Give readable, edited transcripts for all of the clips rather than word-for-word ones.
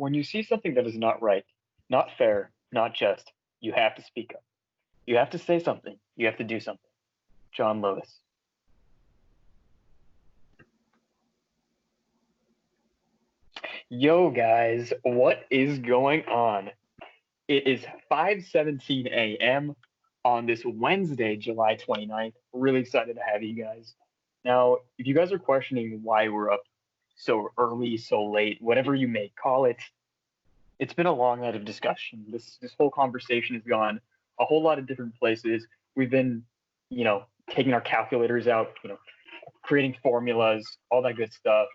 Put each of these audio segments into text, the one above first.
When you see something that is not right, not fair, not just, you have to speak up. You have to say something. You have to do something. John Lewis. Yo, guys, what is going on? It is 5:17 a.m. on this Wednesday, July 29th. Really excited to have you guys. Now, if you guys are questioning why we're up so early, so late, whatever you may call it, it's been a long night of discussion. This whole conversation has gone a whole lot of different places. We've been, taking our calculators out, creating formulas, all that good stuff.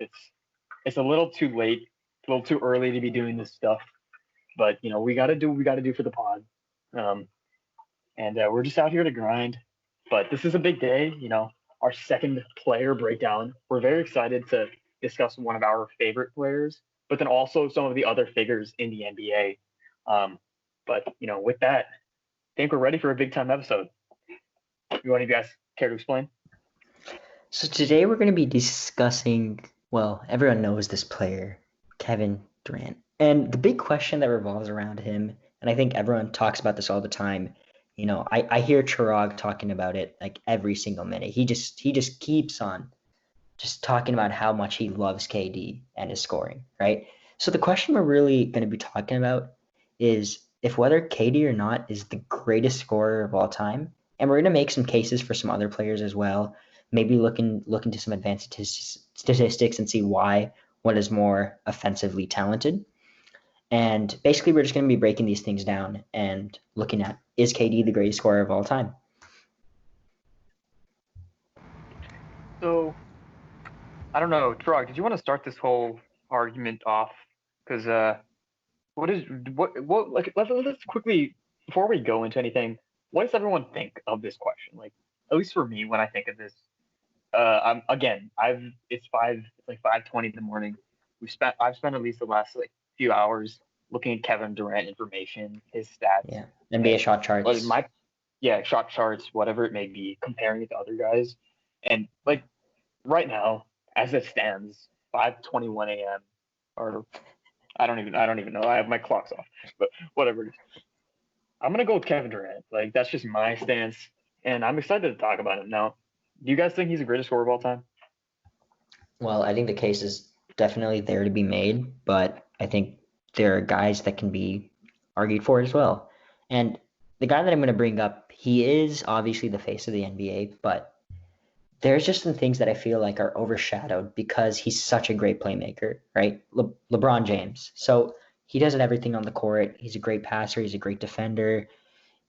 It's a little too late, a little too early to be doing this stuff, but we got to do what we got to do for the pod. And we're just out here to grind. But this is a big day, our second player breakdown. We're very excited to discuss one of our favorite players, but then also some of the other figures in the NBA. But with that, I think we're ready for a big time episode. You want you guys care to explain? So today we're going to be discussing, everyone knows this player, Kevin Durant. And the big question that revolves around him, and I think everyone talks about this all the time, I hear Chirag talking about it like every single minute. He just keeps on just talking about how much he loves KD and his scoring, right? So the question we're really going to be talking about is if whether KD or not is the greatest scorer of all time. And we're going to make some cases for some other players as well. Maybe look into some advanced statistics and see why one is more offensively talented. And basically, we're just going to be breaking these things down and looking at, is KD the greatest scorer of all time? So, I don't know, Chirag, did you want to start this whole argument off? Because let's quickly, before we go into anything, what does everyone think of this question? Like, at least for me, when I think of this, it's 5:20 in the morning. I've spent at least the last few hours looking at Kevin Durant information, his stats. Yeah, NBA shot charts. Shot charts, whatever it may be, comparing it to other guys. And right now, as it stands, 5:21 a.m. or I don't even know. I have my clocks off, but whatever it is. I'm gonna go with Kevin Durant. That's just my stance, and I'm excited to talk about him now. Do you guys think he's the greatest scorer of all time? Well, I think the case is definitely there to be made, but I think there are guys that can be argued for as well. And the guy that I'm going to bring up, he is obviously the face of the NBA, but there's just some things that I feel like are overshadowed because he's such a great playmaker, right? LeBron James. So he does everything on the court. He's a great passer. He's a great defender.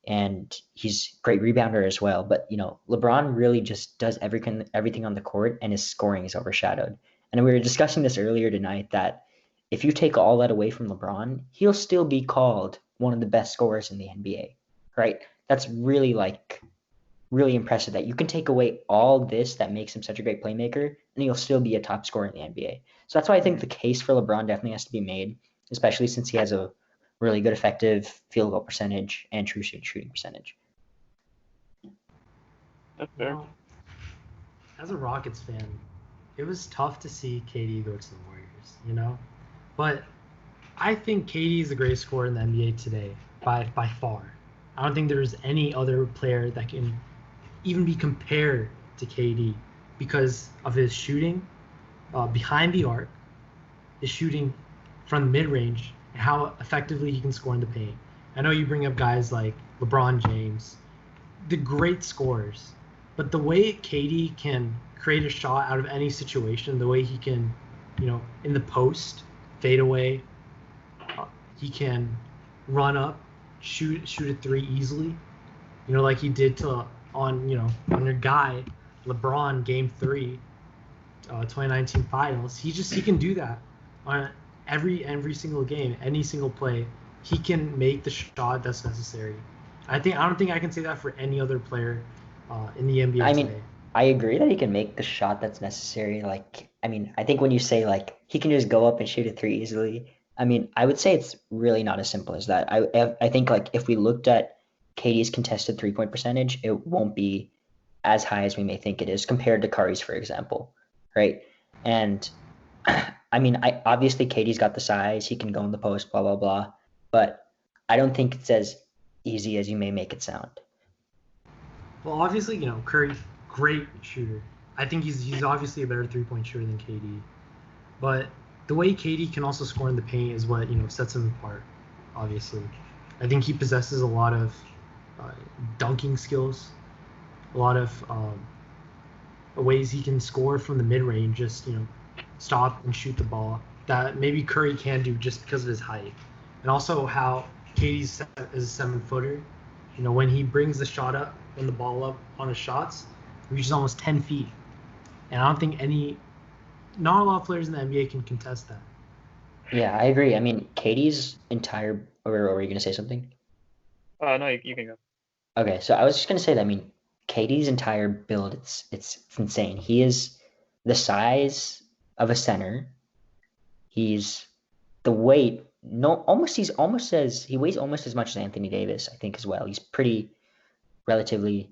And he's a great rebounder as well. But, LeBron really just does everything on the court, and his scoring is overshadowed. And we were discussing this earlier tonight that if you take all that away from LeBron, he'll still be called one of the best scorers in the NBA, right? That's really really impressive that you can take away all this that makes him such a great playmaker, and he'll still be a top scorer in the NBA. So that's why I think the case for LeBron definitely has to be made, especially since he has a really good effective field goal percentage and true shooting percentage. That's fair. As a Rockets fan, it was tough to see KD go to the Warriors, But I think KD is the greatest scorer in the NBA today by far. I don't think there's any other player that can even be compared to KD because of his shooting behind the arc, his shooting from the mid-range, and how effectively he can score in the paint. I know you bring up guys like LeBron James, the great scorers, but the way KD can create a shot out of any situation, the way he can, in the post, fade away, he can run up, shoot a three easily, like he did on your guy, LeBron, Game 3, 2019 Finals. He can do that on every single game, any single play. He can make the shot that's necessary. I don't think I can say that for any other player in the NBA today. I agree that he can make the shot that's necessary. I think when you say he can just go up and shoot a three easily, I would say it's really not as simple as that. I think if we looked at KD's contested 3-point percentage, it won't be as high as we may think it is compared to Curry's, for example, right? And I mean, obviously KD's got the size. He can go in the post, blah, blah, blah. But I don't think it's as easy as you may make it sound. Well, obviously, Curry, great shooter. I think he's obviously a better 3-point shooter than KD. But the way KD can also score in the paint is what, sets him apart, obviously. I think he possesses a lot of dunking skills, a lot of ways he can score from the mid-range, just, stop and shoot the ball that maybe Curry can do just because of his height. And also how KD's is a 7-footer. When he brings the shot up and the ball up on his shots, it reaches almost 10 feet. And I don't think not a lot of players in the NBA can contest that. Yeah, I agree. I mean, KD's entire, or were you going to say something? No, you can go. Okay, so I was just going to say that, I mean, KD's entire build, it's insane. He is the size of a center. He's the weight, he weighs almost as much as Anthony Davis, I think, as well. He's pretty relatively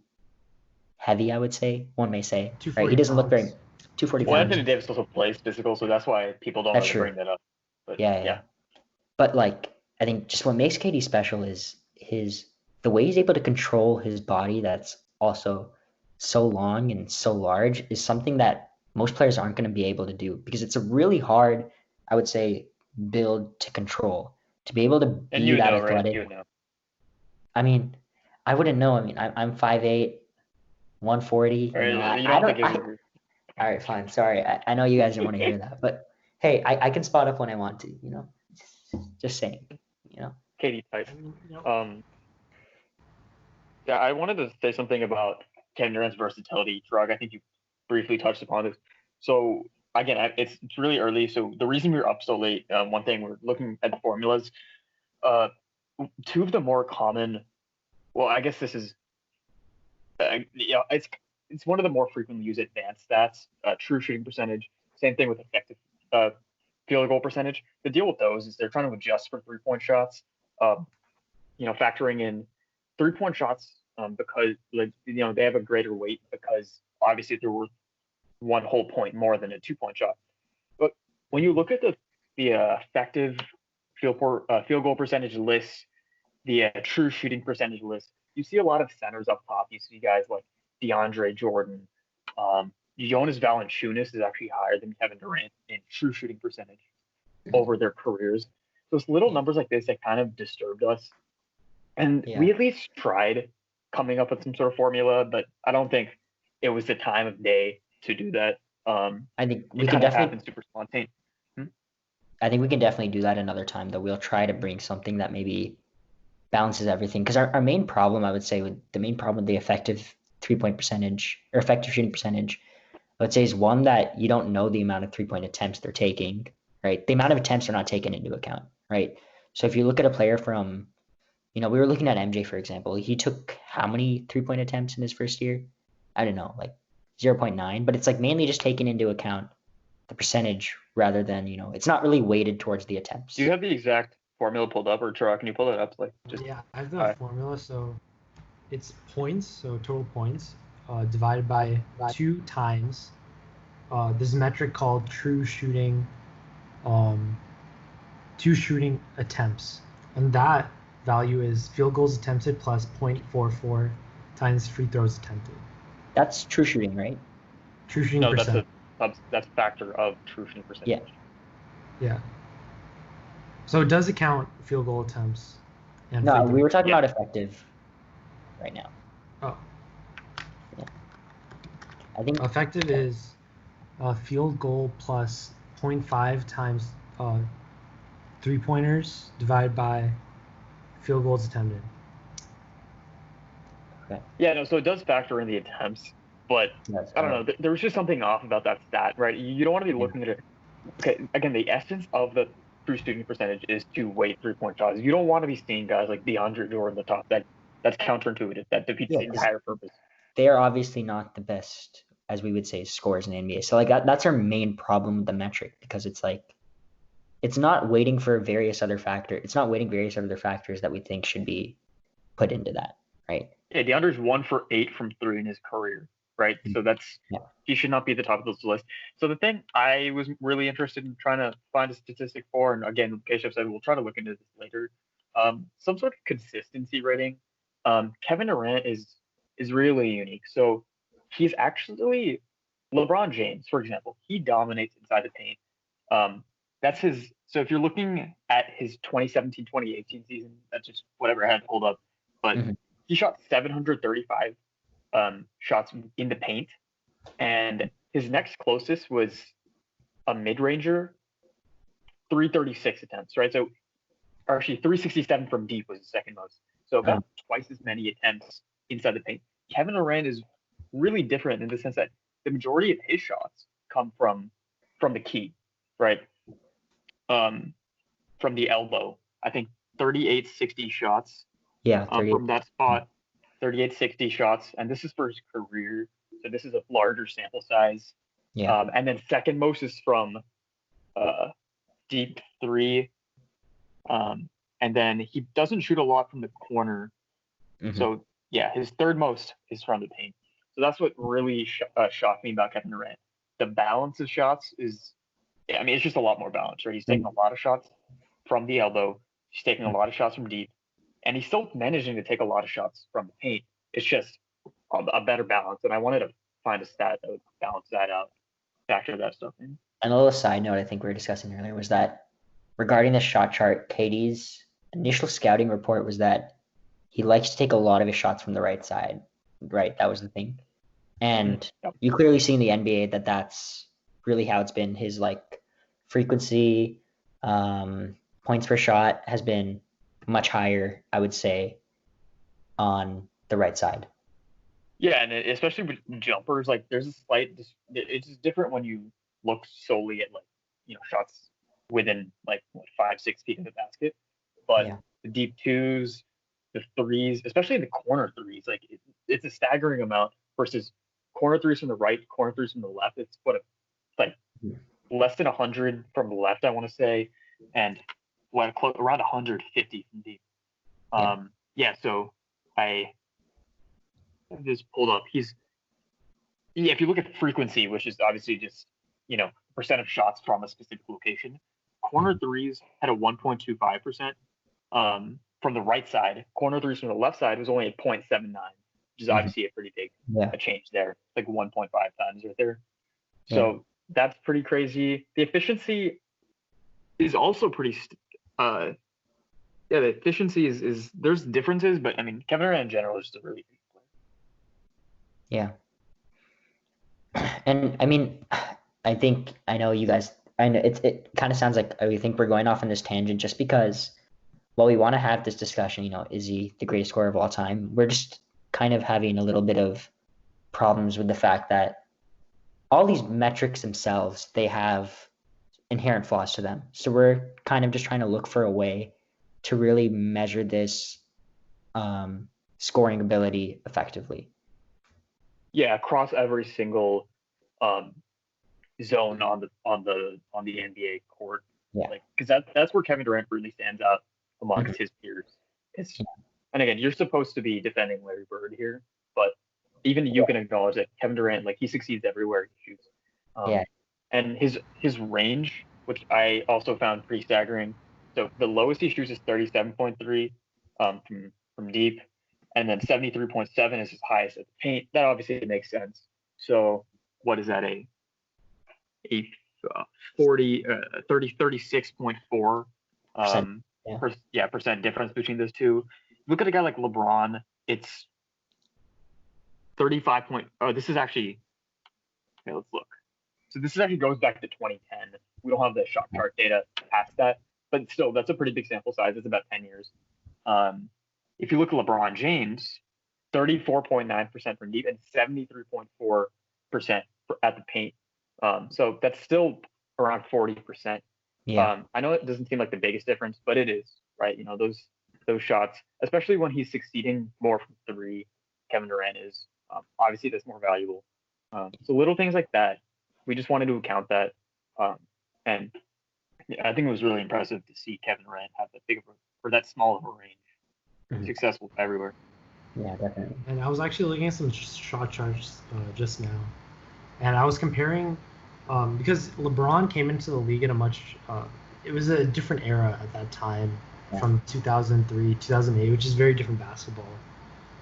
heavy, I would say, one may say. Right? He doesn't look very 240 Well, pounds. Anthony Davis also plays physical, so that's why people don't really bring that up. But, yeah. But like, I think just what makes KD special is the way he's able to control his body that's also so long and so large is something that most players aren't going to be able to do, because it's a really hard, I would say, build to control. To be able to be that athletic. Right? You know. I mean, I wouldn't know. I mean, I'm 5'8", 140. All right, fine. Sorry. I know you guys didn't want to hear that, but hey, I can spot up when I want to, just saying, KD type. Yeah, I wanted to say something about Kevin Durant's versatility. Chirag, I think you briefly touched upon this. So again, it's really early. So the reason we were up so late, one thing, we're looking at the formulas. Two of the more common, well, I guess this is, it's one of the more frequently used advanced stats, true shooting percentage. Same thing with effective field goal percentage. The deal with those is they're trying to adjust for 3-point shots, factoring in 3-point shots because they have a greater weight because obviously they're worth 1 whole point more than a 2-point shot. But when you look at the effective field goal percentage list, the true shooting percentage list, you see a lot of centers up top. You see guys like DeAndre Jordan. Jonas Valanciunas is actually higher than Kevin Durant in true shooting percentage over their careers. So it's little numbers like this that kind of disturbed us. And we at least tried coming up with some sort of formula, but I don't think it was the time of day to do that. I think we can definitely super spontaneous. I think we can definitely do that another time, though. We'll try to bring something that maybe balances everything. Because our main problem, I would say, with the effective 3-point percentage or effective shooting percentage, I would say, is one that you don't know the amount of 3-point attempts they're taking, right? The amount of attempts are not taken into account, right? So if you look at a player from, we were looking at MJ, for example. He took how many 3-point attempts in his first year? I don't know, like 0.9, but it's like mainly just taken into account the percentage rather than, it's not really weighted towards the attempts. Do you have the exact formula pulled up, or Chirag, can you pull it up? Yeah, I have the formula. So it's points, so total points, divided by 2 times this metric called true shooting attempts. And that value is field goals attempted plus 0.44 times free throws attempted. That's true shooting, right? True shooting percent. That's factor of true shooting percentage. Yeah. So it does account field goal attempts. And no, we were talking about effective right now. Oh. Yeah. I think effective is field goal plus 0.5 times 3-pointers divided by field goals attempted. Okay. Yeah, no, so it does factor in the attempts, but I don't know. There was just something off about that stat, right? You don't want to be looking at it. Okay, again, the essence of the true shooting percentage is to weight 3-point shots. You don't want to be seeing guys like DeAndre Jordan at the top. That's counterintuitive. That defeats the entire purpose. They are obviously not the best, as we would say, scorers in the NBA. So that's our main problem with the metric, because it's like it's not weighting for various other factors. It's not weighting various other factors that we think should be put into that, right? Yeah, DeAndre's 1 for 8 from 3 in his career. right? So Yeah. he should not be at the top of this list. So the thing I was really interested in trying to find a statistic for, and again, Keshav said we'll try to look into this later, some sort of consistency rating. Kevin Durant is really unique. So he's actually LeBron James, for example. He dominates inside the paint. That's his. So if you're looking at his 2017-2018 season, that's just whatever I had pulled up, but Mhm. he shot 735 shots in the paint, and his next closest was a mid-ranger, 336 attempts, right? So, or actually 367 from deep was the second most. So about twice as many attempts inside the paint. Kevin Durant is really different in the sense that the majority of his shots come from the key, right? From the elbow. I think 38-60 shots Yeah, 38. from that spot, 38-60 shots, and this is for his career. So this is a larger sample size. Yeah. And then second most is from deep three. And then he doesn't shoot a lot from the corner. Mhm. So yeah, his third most is from the paint. So that's what really shocked me about Kevin Durant. The balance of shots is, I mean, it's just a lot more balanced, right? He's taking a lot of shots from the elbow. He's taking a lot of shots from deep, and he's still managing to take a lot of shots from the paint. It's just a better balance, and I wanted to find a stat that would balance that out, factor that stuff in. And a little side note I think we were discussing earlier was that regarding the shot chart, KD's initial scouting report was that he likes to take a lot of his shots from the right side. Right, that was the thing. And Yep. you clearly see in the NBA that that's really how it's been. His like frequency, points per shot has been much higher, I would say, on the right side. Yeah, and especially with jumpers, like there's a slight, it's just different when you look solely at like shots within like 5-6 feet of the basket, but Yeah. the deep twos, the threes, especially the corner threes, like it's a staggering amount versus corner threes from the right, corner threes from the left. It's like less than 100 from the left, I want to say, and around 150 from deep. Yeah. So I just pulled up. If you look at frequency, which is obviously just percent of shots from a specific location, corner threes had a 1.25%. From the right side, corner threes from the left side was only at 0.79, which is obviously a pretty big a change there, like 1.5 times right there. So that's pretty crazy. The efficiency is also pretty. The efficiency is there's differences, but I mean Kevin Durant in general is just a really big player. Yeah. And I mean, I know you guys. I know it kind of sounds like we think we're going off on this tangent just because. While we want to have this discussion, is he the greatest scorer of all time? We're just kind of having a little bit of problems with the fact that all these metrics themselves, they have inherent flaws to them. So we're kind of just trying to look for a way to really measure this scoring ability effectively. Yeah, across every single zone on the NBA court. Yeah. Because that's where Kevin Durant really stands out amongst his peers. And again, you're supposed to be defending Larry Bird here, but even you can acknowledge that Kevin Durant, like he succeeds everywhere he shoots. And his range, which I also found pretty staggering. So the lowest he shoots is 37.3 from deep, and then 73.7 is his highest at the paint. That obviously makes sense. So what is that, a 36.4 percent difference between those two. Look at a guy like LeBron, it's 35 point. Oh, this is actually, okay, let's look. So this actually goes back to 2010. We don't have the shot chart data past that, but still, that's a pretty big sample size. It's about 10 years. If you look at LeBron James, 34.9% from deep and 73.4% at the paint. So that's still around 40%. I know it doesn't seem like the biggest difference, but it is, right? Those shots, especially when he's succeeding more from three, Kevin Durant is. Obviously, that's more valuable. So little things like that, we just wanted to account that. And I think it was really impressive to see Kevin Durant have that big or that small of a range, successful everywhere. Yeah, definitely. And I was actually looking at some shot charts just now, and I was comparing because LeBron came into the league in a much it was a different era at that time Yeah. from 2003 2008, which is very different basketball.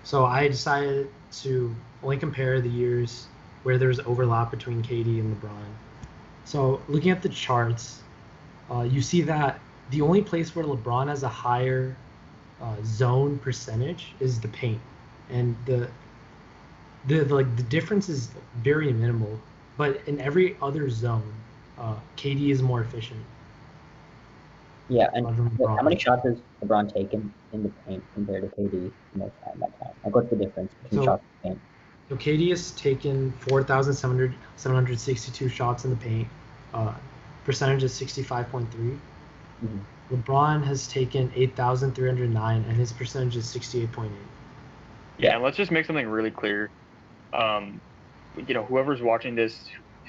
So I decided to only compare the years where there's overlap between KD and LeBron. So looking at the charts, you see that the only place where LeBron has a higher zone percentage is the paint, and the difference is very minimal. But in every other zone, KD is more efficient Yeah, and than how many LeBron. shots has LeBron taken in the paint compared to KD most time that time? Like, what's the difference between So shots in the paint? So KD has taken 4,762 shots in the paint. Percentage is 65.3. Mm-hmm. LeBron has taken 8,309, and his percentage is 68.8. Yeah, and let's just make something really clear. Whoever's watching this,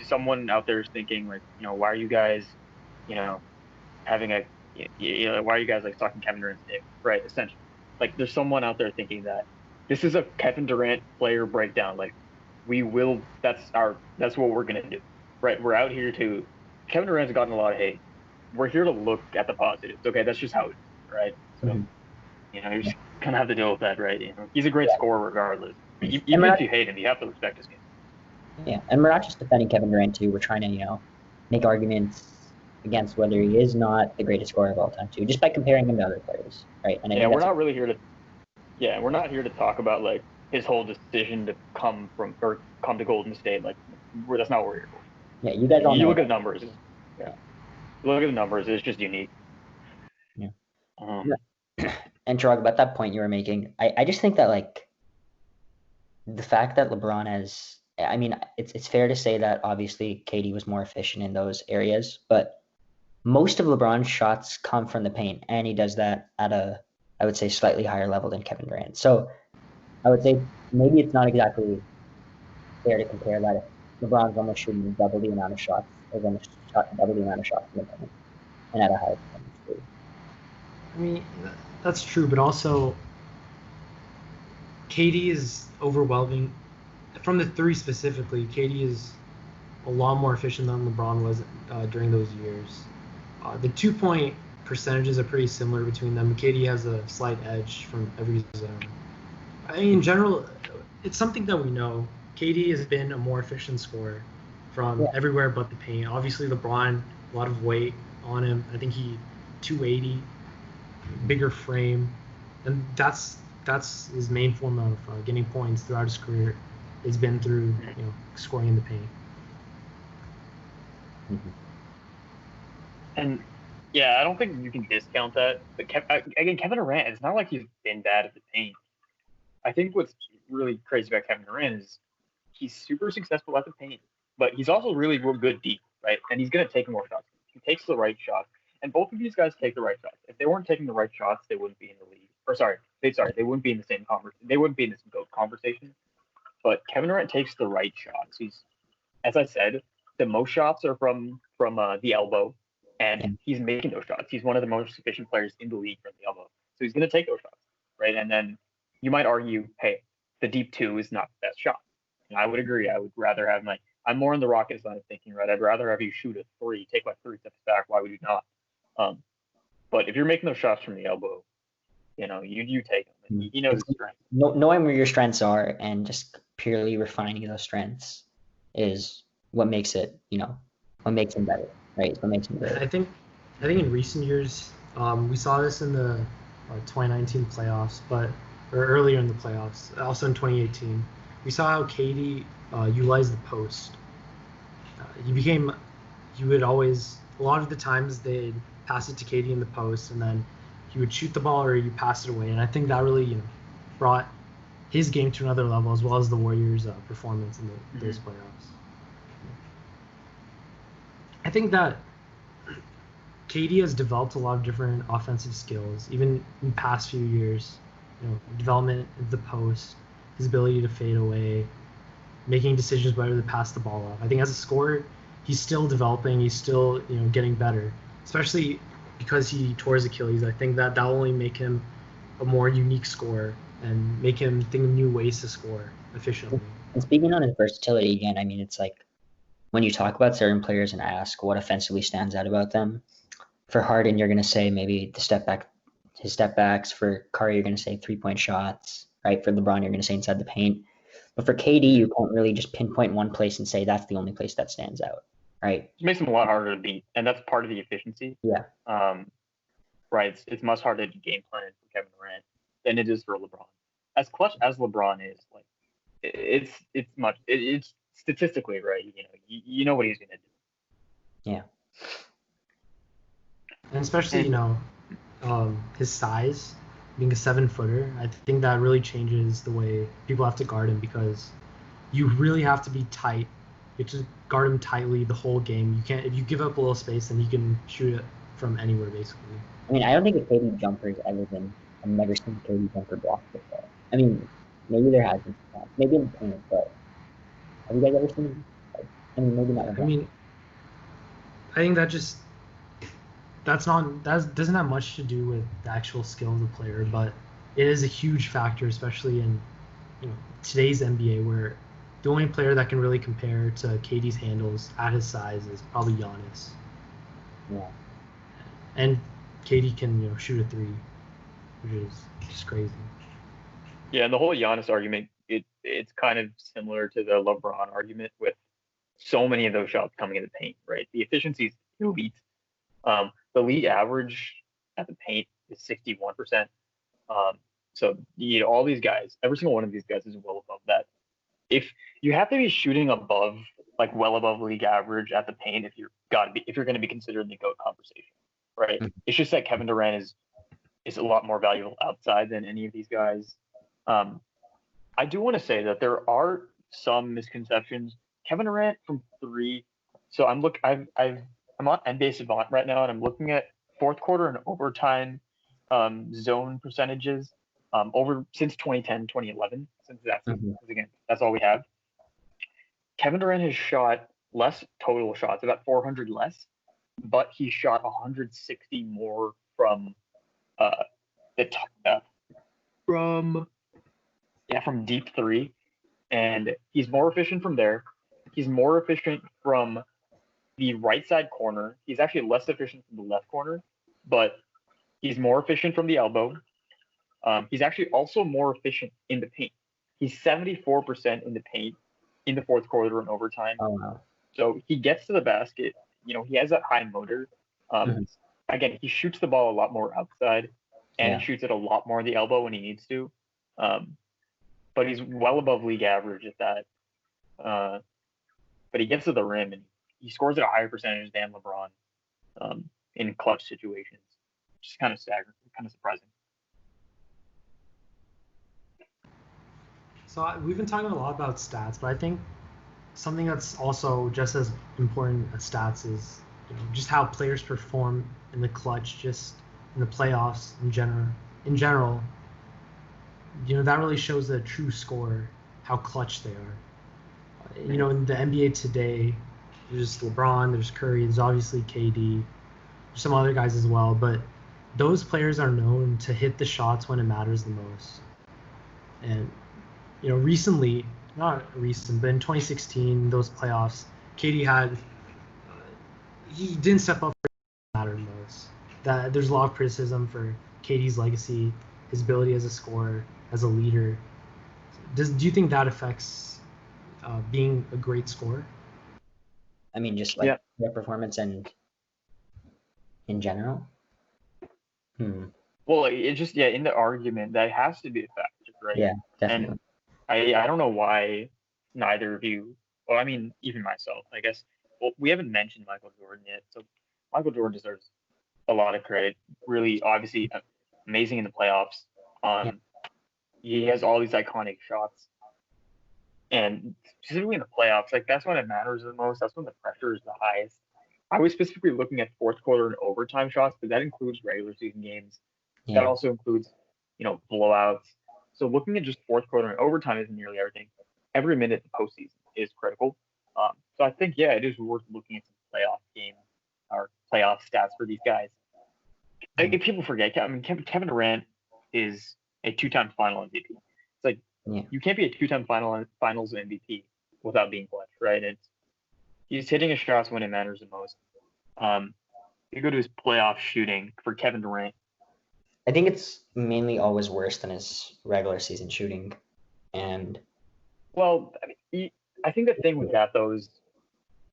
someone out there is thinking like, why are you guys, having why are you guys like talking Kevin Durant's dick, right? Essentially, like there's someone out there thinking that this is a Kevin Durant player breakdown. Like that's what we're gonna do, right? We're out here to. Kevin Durant's gotten a lot of hate. We're here to look at the positives. Okay, that's just how it is, right? So Mm-hmm. you're just gonna have to deal with that, right? He's a great scorer regardless. And Even we're if not, you hate him, you have to respect his game. yeah, and we're not just defending Kevin Durant too. We're trying to, make arguments against whether he is not the greatest scorer of all time too, just by comparing him to other players, right? And I Yeah, think we're that's not really here to. Yeah, we're not here to talk about like his whole decision to come to Golden State. Like, that's not what we're here for. yeah. You guys all You know look at that. the numbers. Yeah, you look at the numbers. It's just unique. Yeah. Uh, And Chirag, about that point you were making, I just think that like the fact that LeBron has, I mean, it's fair to say that obviously KD was more efficient in those areas, but most of LeBron's shots come from the paint, and he does that at I would say, slightly higher level than Kevin Durant. So I would say maybe it's not exactly fair to compare that if LeBron's almost shooting double the amount of shots, or almost double the amount of shots in the paint, and at a higher percentage too. I mean, that's true, but also KD is overwhelming. From the three specifically, KD is a lot more efficient than LeBron was during those years. The 2 point percentages are pretty similar between them. KD has a slight edge from every zone. I mean, in general, it's something that we know. KD has been a more efficient scorer from Yeah. everywhere but the paint. Obviously, LeBron, a lot of weight on him. I think he 280, bigger frame, and that's his main form of getting points throughout his career. It's been through scoring in the paint. Mm-hmm. and yeah, I don't think you can discount that. But again, Kevin Durant, it's not like he's been bad at the paint. I think what's really crazy about Kevin Durant is he's super successful at the paint, but he's also really good deep, right? And he's going to take more shots. He takes the right shots, and both of these guys take the right shots. If they weren't taking the right shots, they wouldn't be in the league. Or they wouldn't be in the same conversation. They wouldn't be in this GOAT conversation. But Kevin Durant takes the right shots. He's, as I said, the most shots are from the elbow, and Yeah. he's making those shots. He's one of the most efficient players in the league from the elbow, so he's going to take those shots, right? And then you might argue, hey, the deep two is not the best shot. And I would agree. I would rather have I'm more in the Rockets line of thinking, right? I'd rather have you shoot a three, take like 3 steps back. Why would you not? But if you're making those shots from the elbow, you take them. He knows his strength. Knowing where your strengths are and just purely refining those strengths is what makes it, what makes him better, right? What makes him great. I think in recent years, we saw this in the 2019 playoffs, or earlier in the playoffs, also in 2018, we saw how KD utilized the post. He would always, a lot of the times they'd pass it to KD in the post, and then he would shoot the ball or you pass it away. And I think that really, brought his game to another level, as well as the Warriors' performance in those playoffs. I think that KD has developed a lot of different offensive skills, even in the past few years. Development of the post, his ability to fade away, making decisions whether to pass the ball off. I think as a scorer, he's still developing. He's still getting better, especially because he tore his Achilles. I think that will only make him a more unique scorer and make him think of new ways to score efficiently. And speaking on his versatility again, I mean, it's like when you talk about certain players and ask what offensively stands out about them, for Harden, you're going to say maybe his step backs. For Curry, you're going to say 3-point shots, right? For LeBron, you're going to say inside the paint. But for KD, you can't really just pinpoint one place and say that's the only place that stands out, right? It makes him a lot harder to beat, and that's part of the efficiency. Yeah. Right. It's much harder to game plan for Kevin Durant than it is for LeBron. As clutch as LeBron is, like it's statistically right. You know what he's gonna do. Yeah. And especially his size, being a 7-footer, I think that really changes the way people have to guard him because you really have to be tight. You have to guard him tightly the whole game. You can't if you give up a little space, then he can shoot it from anywhere basically. I mean, I don't think a KD jumper has ever been. I've never seen a KD jumper blocked before. I mean, maybe there has been, maybe in the paint, but have you guys ever seen? Like, I mean, maybe not. I mean, I think that doesn't have much to do with the actual skill of the player, but it is a huge factor, especially in today's NBA, where the only player that can really compare to KD's handles at his size is probably Giannis. Yeah. And KD can shoot a 3, which is just crazy. Yeah, and the whole Giannis argument, it's kind of similar to the LeBron argument with so many of those shots coming in the paint, right? The efficiency is elite. The league average at the paint is 61%. So all these guys, every single one of these guys is well above that. If you have to be shooting above, like well above league average at the paint, if you're going to be considered in the GOAT conversation, right? Mm-hmm. It's just that Kevin Durant is a lot more valuable outside than any of these guys. I do want to say that there are some misconceptions. Kevin Durant from 3. So I'm on NBA Savant right now, and I'm looking at fourth quarter and overtime zone percentages over since 2010, 2011. Since again, that's all we have. Kevin Durant has shot less total shots, about 400 less, but he shot 160 more from from deep 3, and he's more efficient from there. He's more efficient from the right side corner. He's actually less efficient from the left corner, but he's more efficient from the elbow. He's actually also more efficient in the paint. He's 74% in the paint in the fourth quarter and overtime. Oh, wow. So he gets to the basket. He has that high motor. Again, he shoots the ball a lot more outside, and he shoots it a lot more in the elbow when he needs to. But he's well above league average at that. But he gets to the rim, and he scores at a higher percentage than LeBron in clutch situations, which is kind of staggering, kind of surprising. So we've been talking a lot about stats, but I think something that's also just as important as stats is just how players perform in the clutch, just in the playoffs in general. That really shows the true scorer, how clutch they are. In the NBA today, there's LeBron, there's Curry, there's obviously KD, there's some other guys as well, but those players are known to hit the shots when it matters the most. And recently, not recent, but in 2016, those playoffs, KD he didn't step up for what mattered most. That there's a lot of criticism for KD's legacy, his ability as a scorer, as a leader. Do you think that affects being a great scorer? I mean, just like their performance and in general. Well, it just in the argument that has to be a factor, right? Yeah, definitely. And I don't know why neither of you. Well, I mean, even myself, I guess. Well, we haven't mentioned Michael Jordan yet, so Michael Jordan deserves a lot of credit. Really, obviously, amazing in the playoffs. He has all these iconic shots, and specifically in the playoffs, like that's when it matters the most. That's when the pressure is the highest. I was specifically looking at fourth quarter and overtime shots, but that includes regular season games. Yeah. That also includes, blowouts. So looking at just fourth quarter and overtime isn't nearly everything. Every minute the postseason is critical. So I think, it is worth looking at some playoff games or playoff stats for these guys. Like, if people forget, Kevin Durant is a two-time final MVP. It's like you can't be a two-time finals MVP without being clutch, right? He's hitting his shots when it matters the most. You go to his playoff shooting for Kevin Durant. I think it's mainly always worse than his regular season shooting, and well, I think the thing with that though is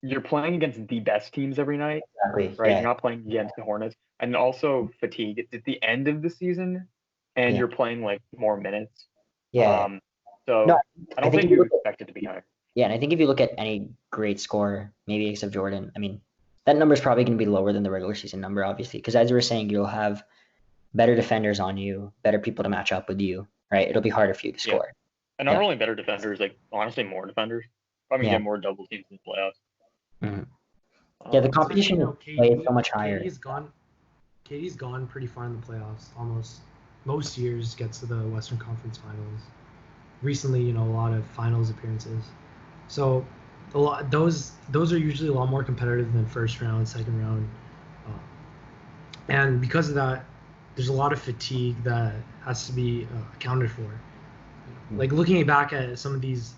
you're playing against the best teams every night, exactly, right? You're not playing against the Hornets, and also fatigue. It's at the end of the season, and you're playing like more minutes. So no, I don't think you expect it to be higher. Yeah, and I think if you look at any great scorer, maybe except Jordan, I mean, that number is probably going to be lower than the regular season number, obviously, because as you were saying, you'll have better defenders on you, better people to match up with you, right? It'll be harder for you to score. Yeah. And not only better defenders, like honestly more defenders. Probably get more double teams in the playoffs. Mm-hmm. The competition is so much higher. KD's gone pretty far in the playoffs. Almost most years gets to the Western Conference Finals. Recently, a lot of finals appearances. So those are usually a lot more competitive than first round, second round. And because of that, there's a lot of fatigue that has to be accounted for. Like looking back at some of these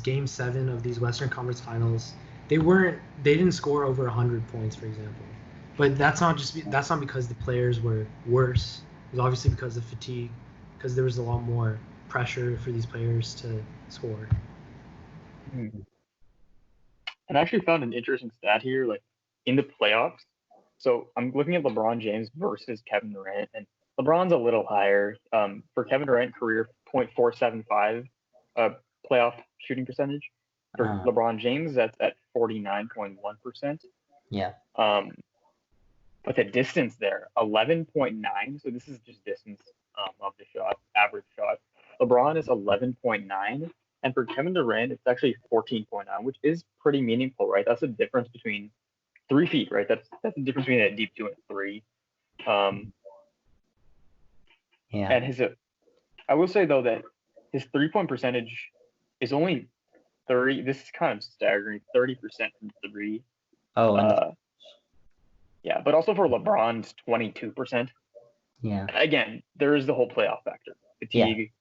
game 7 of these Western Conference Finals, they didn't score over 100 points, for example. But that's not because the players were worse. It was obviously because of fatigue, because there was a lot more pressure for these players to score. And I actually found an interesting stat here, like in the playoffs. So I'm looking at LeBron James versus Kevin Durant, and LeBron's a little higher. For Kevin Durant, career .475 playoff shooting percentage. For LeBron James, that's at 49.1%. Yeah. But the distance there, 11.9. So this is just distance of the shot, average shot. LeBron is 11.9, and for Kevin Durant, it's actually 14.9, which is pretty meaningful, right? That's a difference between 3 feet, right? That's the difference between a deep 2 and 3. And I will say though that his 3-point percentage is only 30. This is kind of staggering. 30% from 3. Yeah, but also for LeBron's 22%. Yeah. Again, there is the whole playoff factor. Fatigue,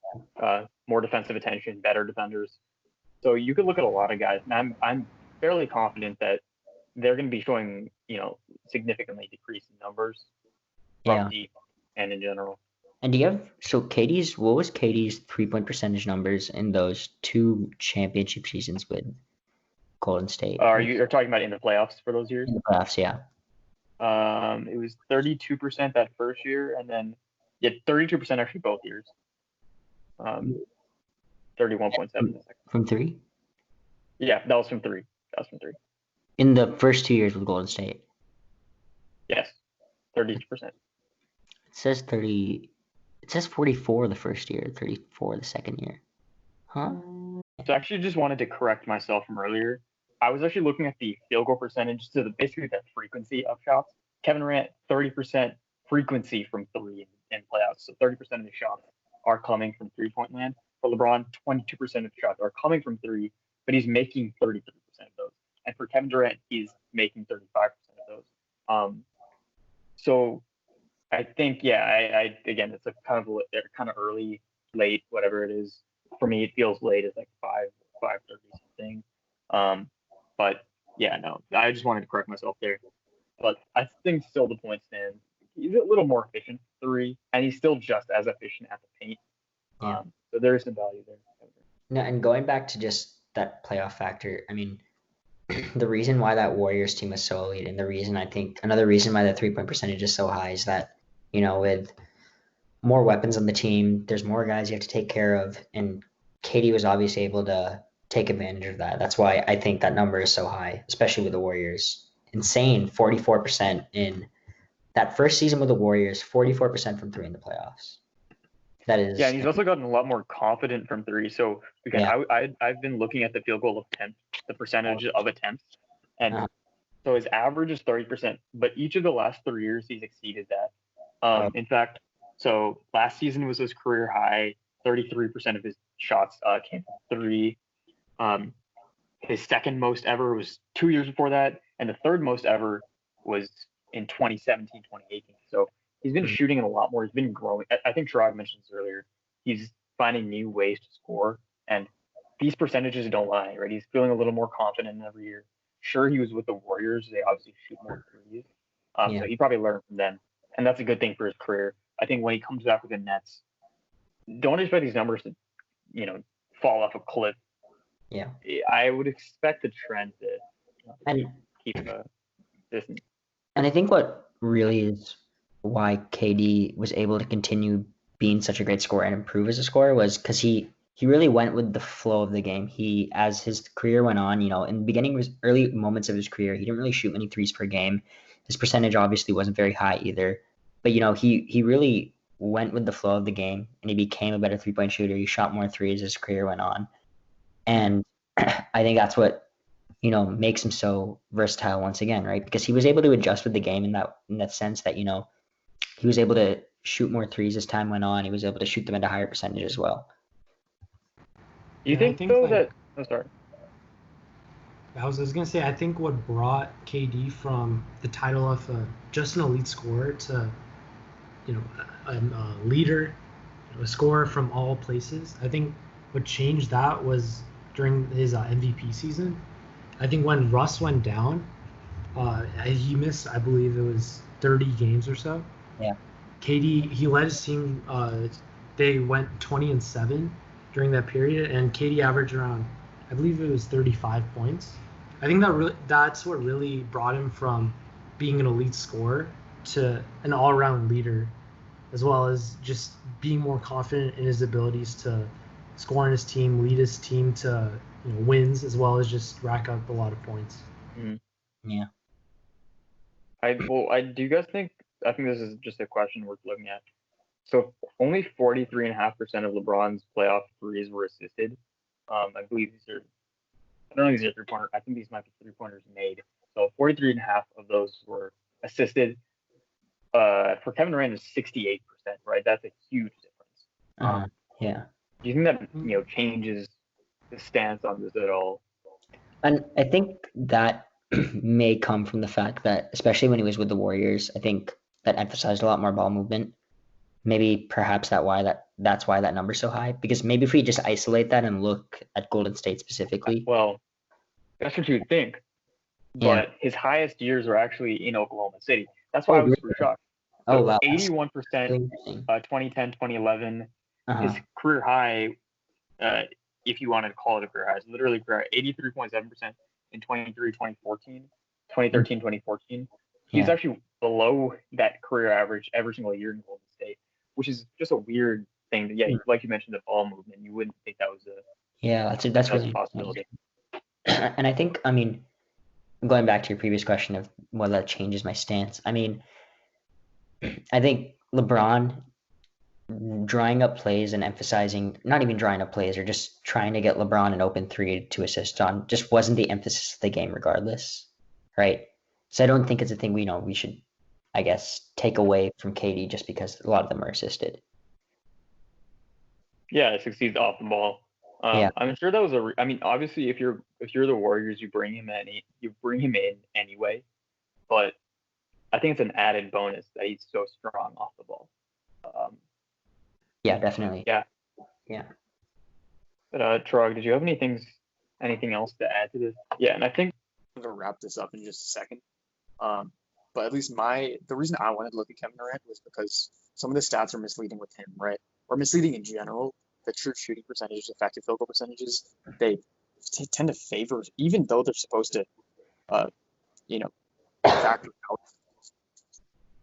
more defensive attention, better defenders. So you could look at a lot of guys, and I'm fairly confident that they're going to be showing, significantly decreasing numbers from deep and in general. And do you have what was KD's 3-point percentage numbers in those 2 championship seasons with Golden State? You're talking about in the playoffs for those years? In the playoffs, yeah. It was 32% that first year, and then 32% actually both years. 31.7 from 3. Yeah, that was from 3. In the first 2 years with Golden State. Yes, 32%. It says 30. It says 44 the first year, 34 the second year. Huh? So I actually just wanted to correct myself from earlier. I was actually looking at the field goal percentage, so basically the frequency of shots. Kevin Durant, 30% frequency from 3 in playoffs. So 30% of the shots are coming from 3-point land. For LeBron, 22% of shots are coming from 3, but he's making 33% of those. And for Kevin Durant, he's making 35% of those. So I think, I again, it's a kind of early, late, whatever it is. For me, it feels late. It's like 5:30 something. But yeah, no, I just wanted to correct myself there. But I think still the point stands. He's a little more efficient 3, and he's still just as efficient at the paint. So there is some value there. No, and going back to just that playoff factor, I mean, the reason why that Warriors team is so elite, and another reason why the 3-point percentage is so high is that, with more weapons on the team, there's more guys you have to take care of, and KD was obviously able to take advantage of that. That's why I think that number is so high, especially with the Warriors. Insane, 44% in that first season with the Warriors, 44% from 3 in the playoffs. That is. Yeah, and he's also gotten a lot more confident from 3. So again, I've been looking at the field goal attempts, the percentage of attempts, and so his average is 30%. But each of the last 3 years, he's exceeded that. In fact, so last season was his career high. 33% of his shots came from 3. His second most ever was 2 years before that, and the third most ever was in 2017, 2018. So he's been shooting it a lot more. He's been growing. I think Chirag mentioned this earlier. he's finding new ways to score, and these percentages don't lie, right? He's feeling a little more confident every year. Sure, he was with the Warriors; they obviously shoot more threes, so he probably learned from them, and that's a good thing for his career. I think when he comes back with the Nets, don't expect these numbers to, fall off a cliff. Yeah. I would expect the trend to And keep this. And I think what really is why KD was able to continue being such a great scorer and improve as a scorer was because he really went with the flow of the game. He, as his career went on, in the beginning, was early moments of his career, he didn't really shoot many threes per game. His percentage obviously wasn't very high either. But, he really went with the flow of the game and he became a better 3-point shooter. He shot more threes as his career went on. And I think that's what makes him so versatile once again, right? Because he was able to adjust with the game in that sense that, he was able to shoot more threes as time went on. He was able to shoot them at a higher percentage as well. You think though that? Oh, sorry. I was going to say, I think what brought KD from the title of just an elite scorer to, a leader, a scorer from all places. I think what changed that was during his MVP season. I think when Russ went down, he missed, I believe it was 30 games or so. Yeah. KD, he led his team. They went 20-7 during that period, and KD averaged around, I believe it was 35 points. I think that's what really brought him from being an elite scorer to an all-around leader, as well as just being more confident in his abilities to score on his team, lead his team to wins, as well as just rack up a lot of points. Yeah. Do you guys think? I think this is just a question worth looking at. So only 43.5% of LeBron's playoff threes were assisted. I believe these are. I don't know if these are 3-pointer. I think these might be 3-pointers made. So 43.5 of those were assisted. For Kevin Durant, is 68%. Right, that's a huge difference. Yeah. Do you think that changes the stance on this at all? And I think that may come from the fact that, especially when he was with the Warriors, I think that emphasized a lot more ball movement. Maybe perhaps that's why that number's so high. Because maybe if we just isolate that and look at Golden State specifically. Well, that's what you'd think. But his highest years are actually in Oklahoma City. That's why I was super shocked. So wow. 81%, 2010, 2011. His career high, if you wanted to call it a career high, is literally career high, 83.7% in 2013, 2014. He's actually below that career average every single year in Golden State, which is just a weird thing. Like you mentioned, the ball movement, you wouldn't think that was that's really a possibility. And I think, going back to your previous question of whether that changes my stance, I think LeBron drawing up plays and emphasizing, not even drawing up plays, or just trying to get LeBron an open three to assist on, just wasn't the emphasis of the game regardless, right? So I don't think it's a thing we should, I guess, take away from KD just because a lot of them are assisted. Yeah, it succeeds off the ball. I'm sure that was obviously if you're the Warriors, you bring him in anyway, but I think it's an added bonus that he's so strong off the ball. Yeah, definitely. Yeah. But Chirag, did you have anything else to add to this? Yeah, and I think I'm gonna wrap this up in just a second. But at least the reason I wanted to look at Kevin Durant was because some of the stats are misleading with him, right? Or misleading in general. The true shooting percentages, effective field goal percentages, they tend to favor, even though they're supposed to, factor out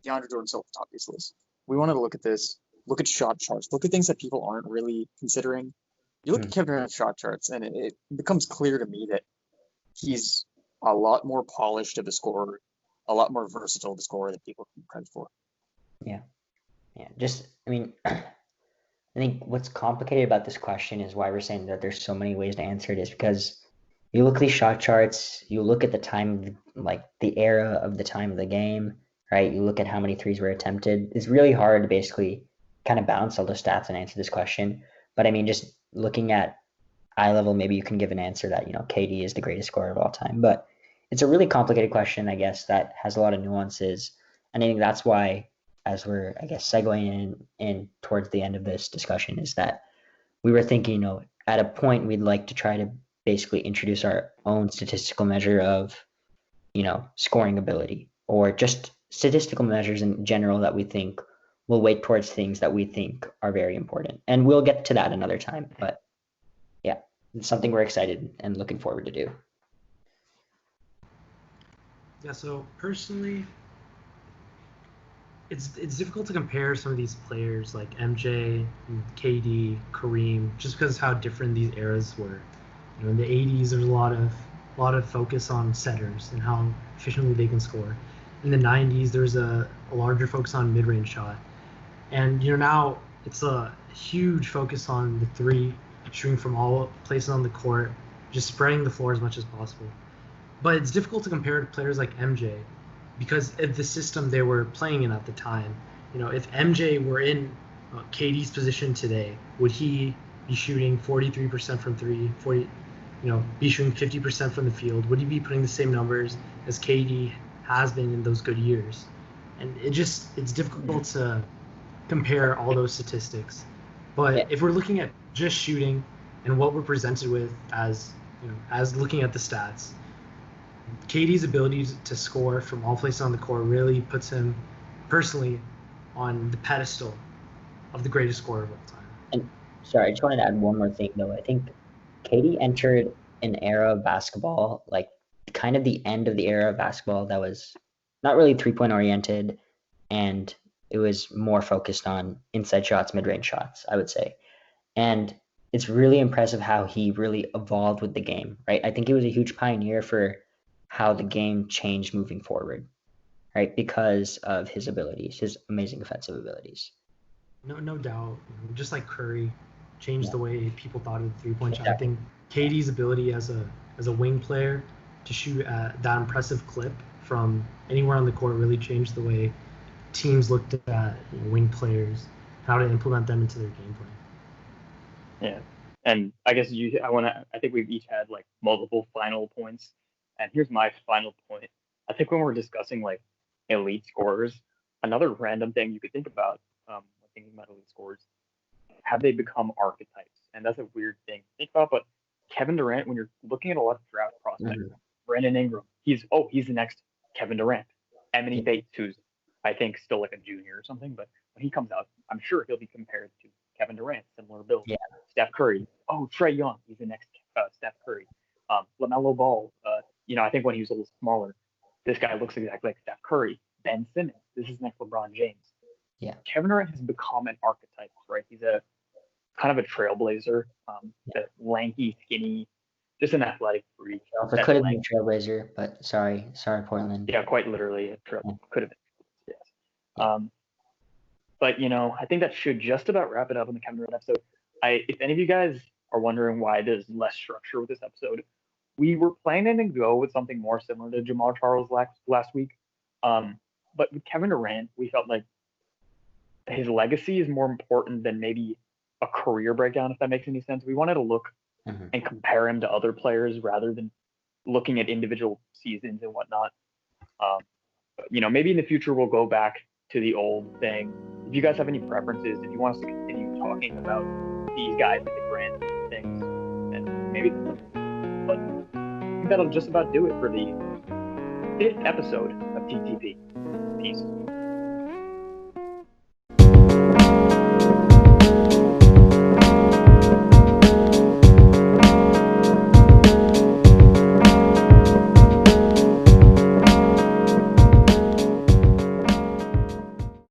DeAndre Jordan's so top of this list. We wanted to look at this, look at shot charts, look at things that people aren't really considering. You look at Kevin Durant's shot charts, and it becomes clear to me that he's a lot more polished of a scorer, a lot more versatile of a scorer than people give credit for. Yeah. I think what's complicated about this question is why we're saying that there's so many ways to answer it is because you look at these shot charts, you look at the time, the era of the time of the game, right? You look at how many threes were attempted. It's really hard to basically kind of balance all those stats and answer this question. But just looking at eye level, maybe you can give an answer that, KD is the greatest scorer of all time. But it's a really complicated question, I guess, that has a lot of nuances. And I think that's why as we're, I guess, segueing in towards the end of this discussion, is that we were thinking, at a point we'd like to try to basically introduce our own statistical measure of, scoring ability, or just statistical measures in general that we think will weight towards things that we think are very important. And we'll get to that another time. But yeah, it's something we're excited and looking forward to do. Yeah, so personally, it's difficult to compare some of these players like MJ, KD, Kareem, just because of how different these eras were. In the 80s, there's a lot of focus on setters and how efficiently they can score. In the 90s, there's a larger focus on mid-range shot, and now it's a huge focus on the three, shooting from all places on the court, just spreading the floor as much as possible. But it's difficult to compare to players like MJ because of the system they were playing in at the time. If MJ were in KD's position today, would he be shooting 43% from three, be shooting 50% from the field? Would he be putting the same numbers as KD has been in those good years? And it's difficult to compare all those statistics. But if we're looking at just shooting and what we're presented with as looking at the stats, KD's ability to score from all places on the court really puts him personally on the pedestal of the greatest scorer of all time. And sorry, I just wanted to add one more thing though. I think KD entered an era of basketball, like kind of the end of the era of basketball that was not really 3-point oriented, and it was more focused on inside shots, mid-range shots, I would say. And it's really impressive how he really evolved with the game, right? I think he was a huge pioneer for how the game changed moving forward, right? Because of his abilities, his amazing offensive abilities. No doubt. Just like Curry changed the way people thought of the three-point shot. Exactly. I think KD's ability as a wing player to shoot at that impressive clip from anywhere on the court really changed the way teams looked at wing players, how to implement them into their game plan. Yeah, and I guess I think we've each had like multiple final points, and here's my final point. I think when we're discussing like elite scorers, another random thing you could think about when thinking about elite scorers, have they become archetypes? And that's a weird thing to think about, but Kevin Durant, when you're looking at a lot of draft prospects, Brandon Ingram, he's the next Kevin Durant. Emily Bates, who's I think still like a junior or something, but when he comes out, I'm sure he'll be compared to Kevin Durant, similar build. Yeah. Steph Curry, Trae Young, he's the next Steph Curry. LaMelo Ball, I think when he was a little smaller, this guy looks exactly like Steph Curry. Ben Simmons, this is next LeBron James. Yeah. Kevin Durant has become an archetype, right? He's a kind of a trailblazer, a lanky, skinny, just an athletic freak. Also could have been a trailblazer, but sorry, Portland. Yeah, quite literally, could have been. Yes. Yeah. But I think that should just about wrap it up on the Kevin Durant episode. If any of you guys are wondering why there's less structure with this episode, we were planning to go with something more similar to Jamal Charles last week. But with Kevin Durant, we felt like his legacy is more important than maybe a career breakdown, if that makes any sense. We wanted to look and compare him to other players rather than looking at individual seasons and whatnot. Maybe in the future we'll go back to the old thing. If you guys have any preferences, if you want us to continue talking about these guys like the grand things, then maybe. But I think that'll just about do it for the 5th episode of TTP. Peace.